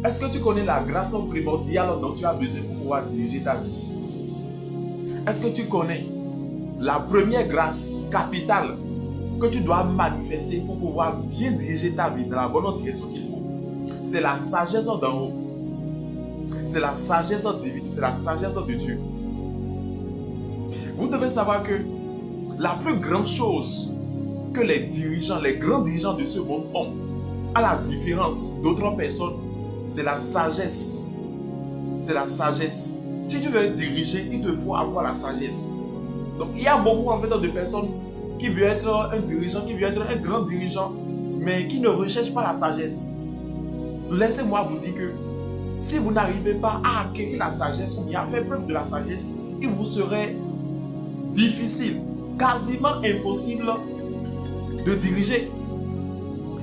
Est-ce que tu connais la grâce primordiale dont tu as besoin pour pouvoir diriger ta vie? Est-ce que tu connais la première grâce capitale que tu dois manifester pour pouvoir bien diriger ta vie dans la bonne direction qu'il faut? C'est la sagesse d'en haut. C'est la sagesse divine, c'est la sagesse de Dieu. Vous devez savoir que la plus grande chose que les grands dirigeants de ce monde ont, à la différence d'autres personnes, c'est la sagesse. C'est la sagesse. Si tu veux diriger, il te faut avoir la sagesse. Donc il y a beaucoup en fait de personnes qui veulent être un dirigeant, qui veulent être un grand dirigeant, mais qui ne recherchent pas la sagesse. Laissez-moi vous dire que si vous n'arrivez pas à acquérir la sagesse ou bien à faire preuve de la sagesse, il vous serait difficile, quasiment impossible de diriger.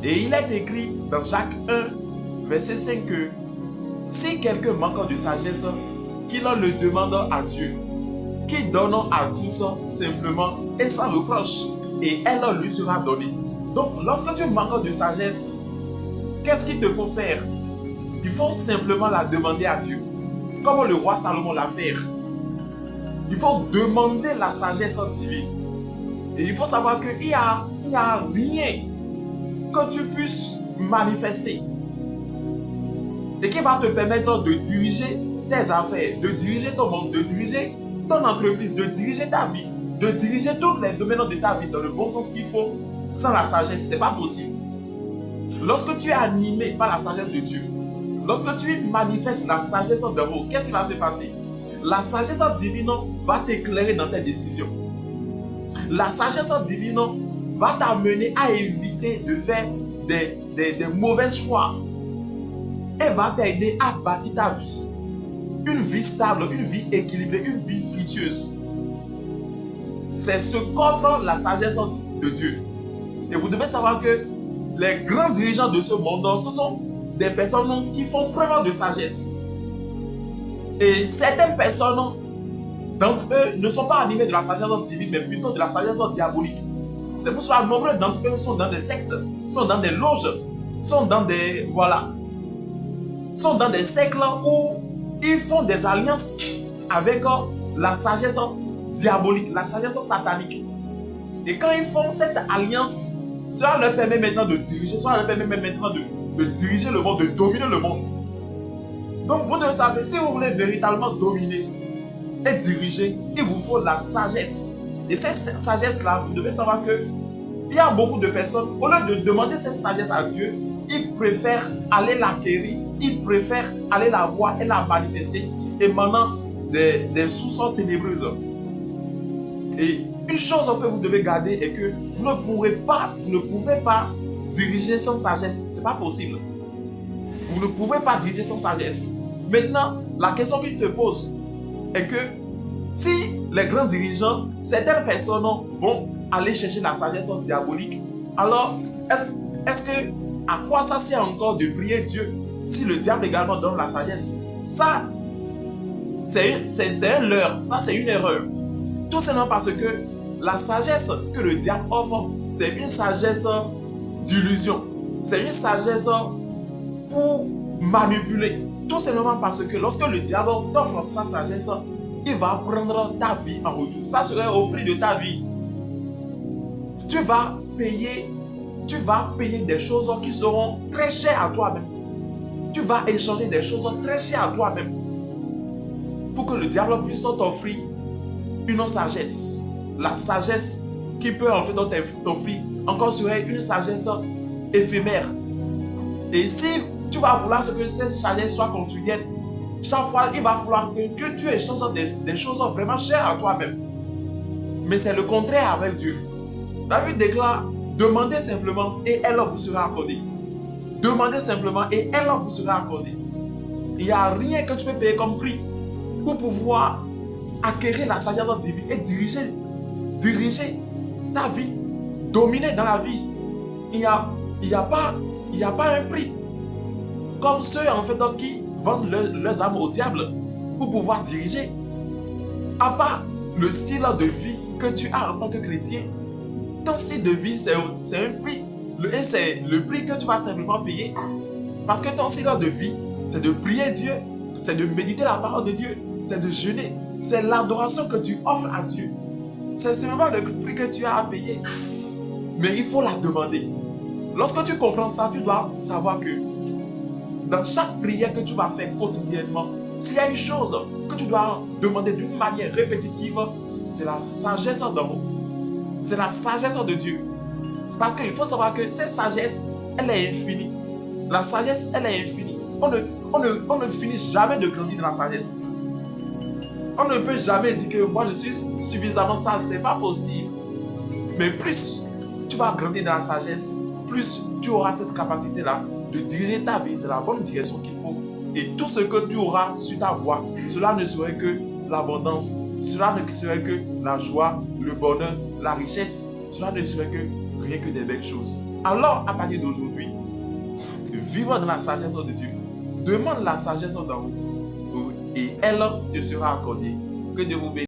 Et il est écrit dans Jacques 1, verset 5 que si quelqu'un manque de sagesse, qu'il le demande à Dieu, qui donne à tous simplement et sans reproche, et elle lui sera donnée. Donc, lorsque tu manques de sagesse, qu'est-ce qu'il te faut faire? Il faut simplement la demander à Dieu, comme le roi Salomon l'a fait. Il faut demander la sagesse divine. Et il faut savoir qu'il n'y a rien que tu puisses manifester et qui va te permettre de diriger tes affaires, de diriger ton monde, de diriger ton entreprise, de diriger ta vie, de diriger tous les domaines de ta vie dans le bon sens qu'il faut, sans la sagesse. Ce n'est pas possible. Lorsque tu es animé par la sagesse de Dieu, lorsque tu manifestes la sagesse d'en haut, qu'est-ce qui va se passer? La sagesse divine va t'éclairer dans tes décisions. La sagesse divine va t'amener à éviter de faire des mauvais choix. Elle va t'aider à bâtir ta vie. Une vie stable, une vie équilibrée, une vie fructueuse. C'est ce qu'offre la sagesse de Dieu. Et vous devez savoir que les grands dirigeants de ce monde, ce sont des personnes qui font preuve de sagesse. Et certaines personnes d'entre eux ne sont pas animées de la sagesse divine, mais plutôt de la sagesse diabolique. C'est pour cela que nombreux d'entre eux sont dans des sectes, sont dans des loges, sont dans des cercles où ils font des alliances avec la sagesse diabolique, la sagesse satanique. Et quand ils font cette alliance, cela leur permet maintenant de diriger, cela leur permet maintenant de diriger le monde, de dominer le monde. Donc vous devez savoir, si vous voulez véritablement dominer et diriger, il vous faut la sagesse. Et cette sagesse-là, vous devez savoir que il y a beaucoup de personnes, au lieu de demander cette sagesse à Dieu, ils préfèrent aller l'acquérir, ils préfèrent aller la voir et la manifester, émanant des sources ténébreuses. Et une chose que vous devez garder est que vous ne pouvez pas diriger sans sagesse. Ce n'est pas possible. Vous ne pouvez pas diriger sans sagesse. Maintenant, la question qu'il te pose est que si les grands dirigeants, certaines personnes vont aller chercher la sagesse diabolique, alors est-ce que à quoi ça sert encore de prier Dieu si le diable également donne la sagesse? Ça, c'est un leurre, ça c'est une erreur. Tout simplement parce que la sagesse que le diable offre, c'est une sagesse d'illusion. C'est une sagesse pour manipuler. Tout simplement parce que lorsque le diable t'offre sa sagesse, il va prendre ta vie en retour. Ça serait au prix de ta vie. Tu vas payer des choses qui seront très chères à toi-même. Tu vas échanger des choses très chères à toi-même pour que le diable puisse t'offrir une sagesse. La sagesse qui peut en fait t'offrir encore serait une sagesse éphémère. Et si tu vas vouloir que cette sagesse soit continuelle, chaque fois il va falloir que tu échanges des choses vraiment chères à toi-même. Mais c'est le contraire avec Dieu. David déclare: demandez simplement et elle vous sera accordée. Demandez simplement et elle vous sera accordée. Il n'y a rien que tu peux payer comme prix pour pouvoir acquérir la sagesse divine et diriger ta vie, dominer dans la vie. Il n'y a pas un prix. Comme ceux en fait qui vendent leurs âmes au diable pour pouvoir diriger. À part le style de vie que tu as en tant que chrétien, ton style de vie c'est un prix. Et c'est le prix que tu vas simplement payer. Parce que ton style de vie, c'est de prier Dieu, c'est de méditer la parole de Dieu, c'est de jeûner, c'est l'adoration que tu offres à Dieu. C'est seulement le prix que tu as à payer. Mais il faut la demander. Lorsque tu comprends ça, tu dois savoir que dans chaque prière que tu vas faire quotidiennement, s'il y a une chose que tu dois demander d'une manière répétitive, c'est la sagesse d'en haut. C'est la sagesse de Dieu. Parce qu'il faut savoir que cette sagesse, elle est infinie. La sagesse, elle est infinie. On ne finit jamais de grandir dans la sagesse. On ne peut jamais dire que moi je suis suffisamment sage. C'est pas possible. Mais plus tu vas grandir dans la sagesse, plus tu auras cette capacité-là de diriger ta vie dans la bonne direction qu'il faut. Et tout ce que tu auras sur ta voie, cela ne serait que l'abondance, cela ne serait que la joie, le bonheur, la richesse, cela ne serait que rien que des belles choses. Alors, à partir d'aujourd'hui, vivre dans la sagesse de Dieu, demande la sagesse d'en haut et elle te sera accordée. Que Dieu vous bénisse.